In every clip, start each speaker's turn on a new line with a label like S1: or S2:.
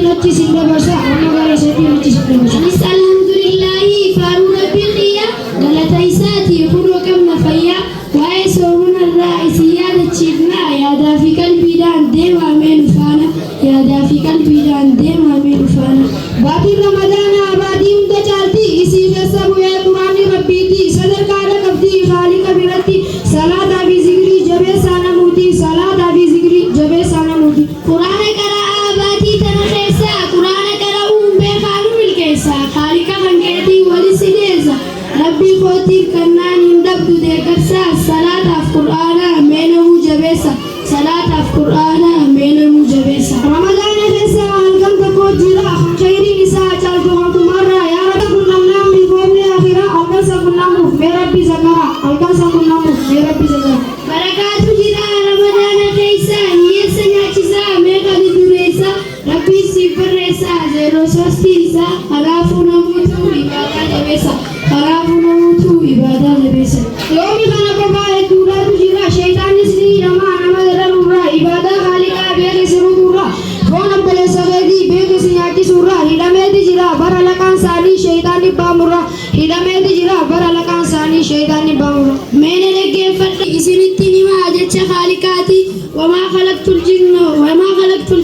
S1: latti sinda barsa amma gara isatti latti sinda barsa.
S2: Anis alhamdulillahi faaruu rabbiin xiyya galata isaati kunoo qabna fayyaa waa'ee soomanarraa isin yaadachiifnaa yaadaa fi qalbiidhaan deemamee dhufaana yaadaa fi qalbiidhaan deemamee dhufaana.
S1: Baatiin ramadaanaa baatii hunda caalti isii keessa bu'ee quraanni rabbiiti sadarkaadha qabdi haaliqa biratti salaataa fi zikrii jabeessaa namuuti salaataa fi zikrii jabeessaa namuuti.
S2: Quraana qara'aa baatii tana keessa quraana qara'uun beekaanu milkeessa haaliqa kan keetii walis sideessa rabbii kootiif kannaan hin dhabdu deeggarsa salaataaf quraana meenamuu jabeessa salaataaf quraana meenamuu jabeessa.
S1: Ramadaana keessa halkan tokko jira khayriin isaa caaltu hantumarraa yaa rabbi qunnamnaan milkoomne akhiraa halkan sa qunnamuuf mee rabbi zakara halkan sa qunnamuuf mee rabbi zakara.
S2: Barakaatu jira ramadaana keessa hiyyeessa nyaachisaa meeqani dureessa rabbii siif barreessa zeeroo sostiisa kanaafuu namuutu ibaadaa jabeessa kanaafuu namuutu ibaadaa jabeessa.
S1: Yoomi kana kophaa hedduudhaatu jira sheexaanis ni hidhamaa nama dararurraa ibaadaa haaliqaa beekisiruurraa foon obboleessa keetii beekisi nyaachisurraa hidhameeti jira bara laqaan isaanii sheexaan dhibbaamurraa hidhameeti jira bara laqaan isaanii sheexaan dhibbaamurraa.
S2: Meena dhaggeeffadhu isinitti himaa jecha haaliqaati wamaa khalaqtul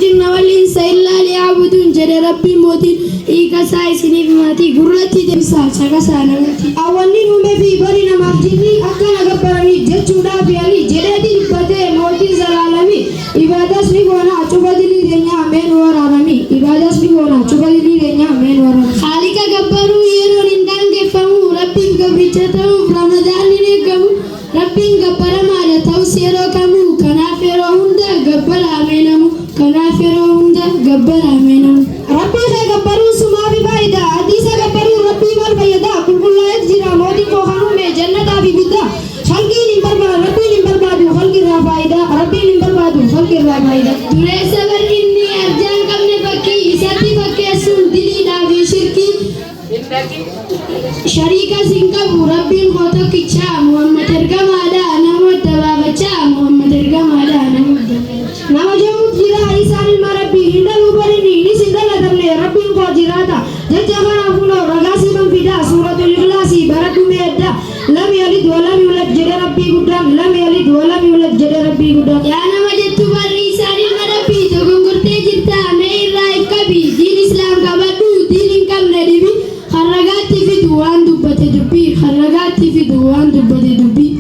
S2: jinna wal insa illaa liya'buduun jedhe rabbiin mootiin dhiiga isaa isiniif maatii gurratti deebisaa caqasaa namatti.
S1: Awwanni nuumee fi bari namaaf jinni akka nagabbaranii jechuudhaaf yaali jedheeti dubbatee mootiin zalaalamii ibaadaas ni goona cufa dilii keenyaa meen waraanamii ibaadaas ni goona cufa dilii keenyaa meen waraanamii.
S2: Haaliqa gabbaruu yeroon hin daangeffamu rabbiin gabricha ta'uuf ramadaan hin eegamu rabbiin gabbaramaadha ta'us yeroo kamuu kanaaf yeroo hunda gabbara ameenamu kanaaf yeroo hunda gabbara ameenamu.
S1: Rabbii kee gabbaruu sumaafi faayidaa hadiisa gabbaruu rabbii maal fayyadaa qulqullaa'eet jira mootiin koo kan uume jannataa fi biddaa halkiin hin barbaadu rabbiin hin barbaadu halkirraa faayidaa rabbiin hin barbaadu halkirraa faayidaa.
S2: Dureessa barri inni arjaan qabne fakkii isatti fakkeessuun diliidhaa fi shirkii shariikas hin qabu rabbiin koo tokkichaa Muhammad ergamaadha nama dabaabachaa Muhammad ergamaadha nama dabaabachaa.
S1: Nama jechuun jira isaan ilma rabbii hin dhaluu barini inis hin dhalatamne rabbiin koo jiraata jecha kanaafuu ragaa siifan fidaa suuratul ikhlaasii baradhu meedda lam yalid walam yulad jedhe rabbii guddaan lam yalid walam yulad jedhe rabbii guddaan.
S2: Yaa nama jettu barri isaan ilma rabbii dogongortee jirta mee irraa if qabi diin islaam qabadhu diin hin qabne dhibi harragaatti fidu waan dubbate dubbii harragaatti fidu waan dubbate dubbii.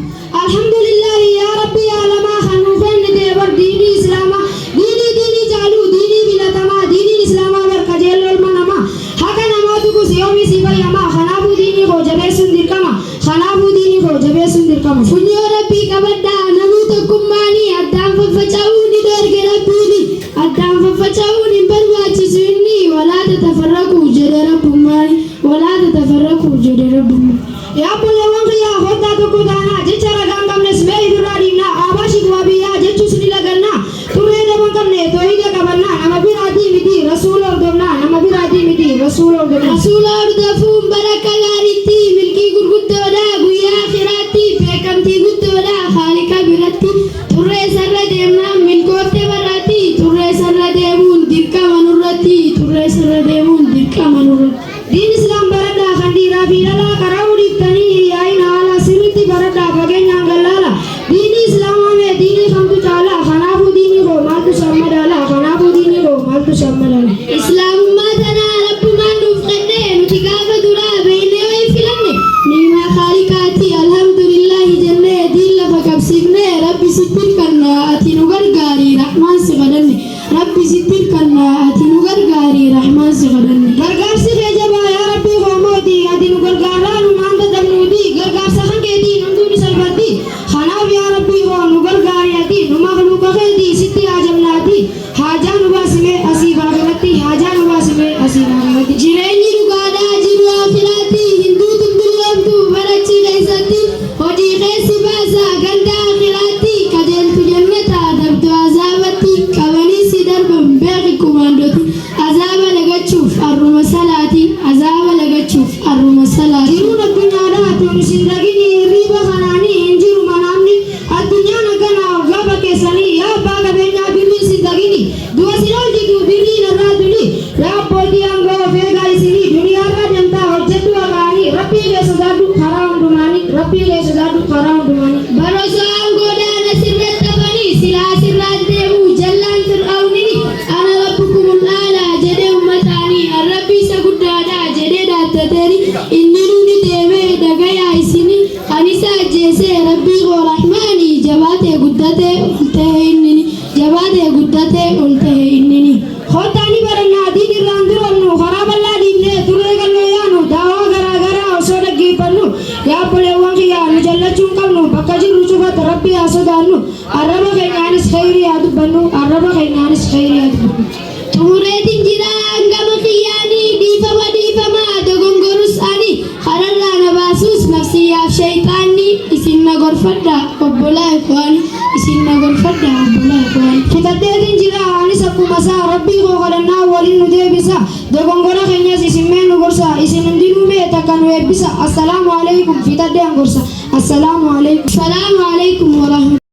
S1: Alhamdulillahi yaa rabbi yaa lamaa kan nuuf kennite bar diinii islaamaa diinii jaaluu diinii filatamaa diiniin islaamaa bar qajeeloo ilma namaa haqa namaatu gus yoomii si fayyamaa kanaafuu diinii koo jabeessuun dirqama kanaafuu diinii koo jabeessuun dirqama.
S2: Funyoo rabbii qabadhaa namuu tokkummaanii addaan faffaca'uun ni dhoorge rabbiini addaan faffaca'uun hin barbaachisu inni walaa tatafarraquu jedhe rabbummaani walaa tatafarraquu jedhe rabbummaani.
S1: Yaa buleewwan kiyyaa hodhaa tokko taanaa jecha ragaan qabnes mee ibirraa dhiibnaa aabaa shikwaa biyyaa jechuus ni lagannaa turree daban qabne toohida qabannaa nama biraatii miti rasuula hordofnaa nama biraatii miti rasuula hordofnaa.
S2: Rasuula hordofuun baraka gaariitti milkii gurguddoodha guyyaa akhiraatti beekamtii guddoodha haaliqa biratti turree sarra deemnaan milkoofte barraatti turree sarra deemuun dirqama nurratti turree sarra deemuun dirqama nurratti.
S1: Diin islaam baradhaa kan dhiiraa fi dhalaa karaa uliftanii yaa'in haala sirriitti baradhaa fageenyaan gallaala diinii islaamaa mee diinii kamtu caalaa kanaafuu diinii koo maaltu sammadaala kanaafuu diinii koo maaltu sammadaala.
S2: Islaamummaa tanaa rabbumaan nuuf kenne nuti gaafa duraa beeynee wayii filanne ni'imaa haaliqaati alhamdulillahi jennee diin lafa qabsiifne rabbi sittin kannaa ati nu gargaari rahmaan si kadhanne rabbi sittin kannaa ati nu gargaari rahmaan si kadhanne.
S1: Gargaarsi kee jabaa yaa rabbii koo mooti ati nu gargaaraa nu maan dadhabnuuti gargaarsa kan keetii namtuuni salphatti kanaaf yaa rabbii koo nu gargaari ati nu maqluuqa keetii sitti haajamnaati haajaa nu baasime asii baafamatti haajaa nu baasime asii baafamatti.
S2: Jireenyi dhugaadhaa jiru akhiraatti hinduutu dulloomtu barachi keessatti hojii keessi baasa ganda akhiraatti qajeeltu jannata dabdu azaabatti qabanii si darban beeki kumaandooti azaaba lagachuuf arruma salaati azaaba lagachuuf arruma salaati.
S1: Jiruun addunyaadhaa tun isin dhagini riiba kanaanii hin jiru manaamni addunyaan akkanaa gaafa keessanii yaa abbaa qabeenyaa birrii isin dhagini du'a sin hojjetu birrii narraa tuni
S2: inni nuni deemee dhagayaa isini kanisa ajjeesee rabbii koo rahmaanii jabaatee guddatee ol ta'e innini jabaatee guddatee ol ta'e innini.
S1: Hotaani barannaa diin irraan durannu karaa bal'aa diimnee turree kalloo yaanu daawaa garaa garaa osoo dhaggeeffannu yaa obboleewwan kiyyaa nu jallachuun qabnu bakka jirru cufatti rabbi haa sodaannu arraba keenyaanis khayrii haa dubbannu arraba keenyaanis khayrii haa dubbannu.
S2: Xumureetiin jira hangama kiyyaanii dhiifama dogongorus ani kararraa na baasuus nafsiyyaaf shayxaanni isin na gorfadha obbolaa ikwaani isin na gorfadha obbolaa ikwaani.
S1: Fitaddeetiin jira anis akkuma isaa rabbii koo kadhannaa waliin nu deebisa dogongora keenyas isin mee nu gorsa isin hundinuu mee takka nu eebbisa. Assalaamu alaikum fitaddeen gorsa. Assalaamu alaikum.
S2: Salaamu alaikum warahmatullahi